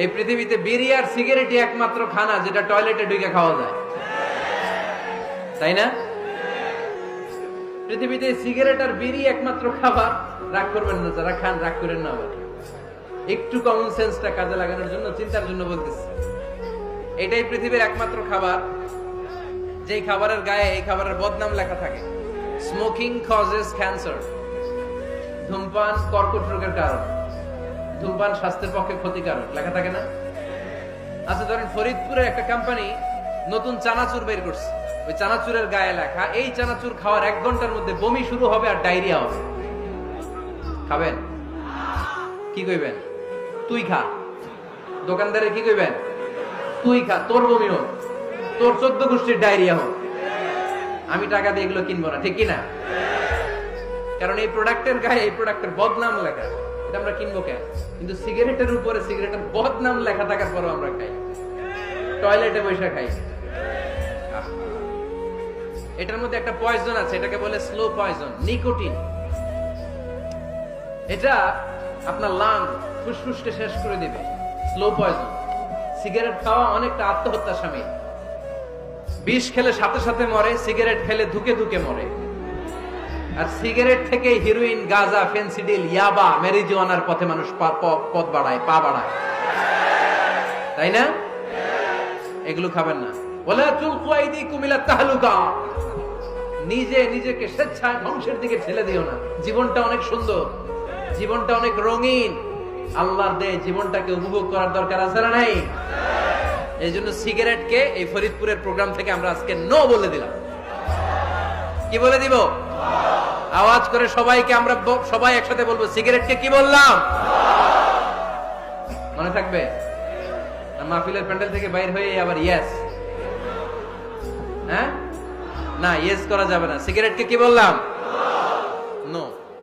এই পৃথিবীতে বিড়ি আর সিগারেটই একমাত্র খানা যেটা টয়লেটে ঢুকে খাওয়া যায়, তাই না? পৃথিবীতে সিগারেট আর বিড়ি একমাত্র খাবার। রাগ করবেন না যারা খান, রাগ করেন না। আবার একটু কমন সেন্সটা কাজে লাগানোর জন্য, চিন্তার জন্য বলতেছি। এটাই পৃথিবীর একমাত্র খাবার যেই খাবারের গায়ে এই খাবারের বদনাম লেখা থাকে, স্মোকিং কজেস ক্যান্সার। ধূমপান কর্কট রোগের কারণ, ধূমপান স্বাস্থ্যের পক্ষে ক্ষতিকারক লেখা থাকে না? আচ্ছা ধরেন ফরিদপুরের একটা কোম্পানি নতুন চানাচুর বের করছে, ওই চানাচুরের গায়ে লেখা এই চানাচুর খাওয়ার 1 ঘন্টার মধ্যে বমি শুরু হবে আর ডায়রিয়া হবে। খাবেন? কি কইবেন? তুই খা। দোকানদারে কি কইবেন? তুই খা, তোর বমি হোক, তোর 14 গোষ্ঠীর ডায়রিয়া হোক, আমি টাকা দিয়ে এগুলো কিনবো না, ঠিক কিনা? কারণ এই প্রোডাক্টের গায়ে এই প্রোডাক্টের বদনাম লেখা, এটা আমরা কিনবো কেন? কিন্তু সিগারেটের উপরে সিগারেটের বদনাম লেখা থাকার পরও আমরা খাই, টয়লেটে বসে খাই। এটার মধ্যে একটা পয়জন আছে, এটাকে বলে স্লো পয়জন, নিকোটিন। এটা আপনার লাং, ফুসফুসকে শেষ করে দিবে, স্লো পয়জন। সিগারেট খাওয়া অনেকটা আত্মহত্যা শামিল। বিষ খেলে সাথে সাথে মরে, সিগারেট খেলে ধুকে ধুকে মরে। আর সিগারেট থেকে হিরোইন, গাঁজা, ফেন্সিডিল, ইয়াবা, ম্যারিজুয়ানার পথে মানুষ পথ বাড়ায়, পা বাড়ায়, তাই না? এগুলো খাবেন না। ওয়ালা তুলকু আইদিকুম ইলা তাহলুকা, নিজে নিজেকে স্বেচ্ছায় ধ্বংসের দিকে ঠেলে দিও না। জীবনটা অনেক সুন্দর, জীবনটা অনেক রঙিন, আল্লাহর দেয় জীবনটাকে উপভোগ করার দরকার আছে না নাই? এই জন্য সিগারেটকে এই ফরিদপুরের প্রোগ্রাম থেকে আমরা আজকে নো বলে দিলাম। কি বলে দিব? আওয়াজ করে সবাইকে আমরা সবাই একসাথে বলবো, সিগারেটকে কি বললাম? মনে থাকবে? মাহফিলের প্যান্ডেল থেকে বাইর হয়ে আবার ইয়েস, হ্যাঁ না, ইয়েস করা যাবে না। সিগারেটকে কি বললাম? নো।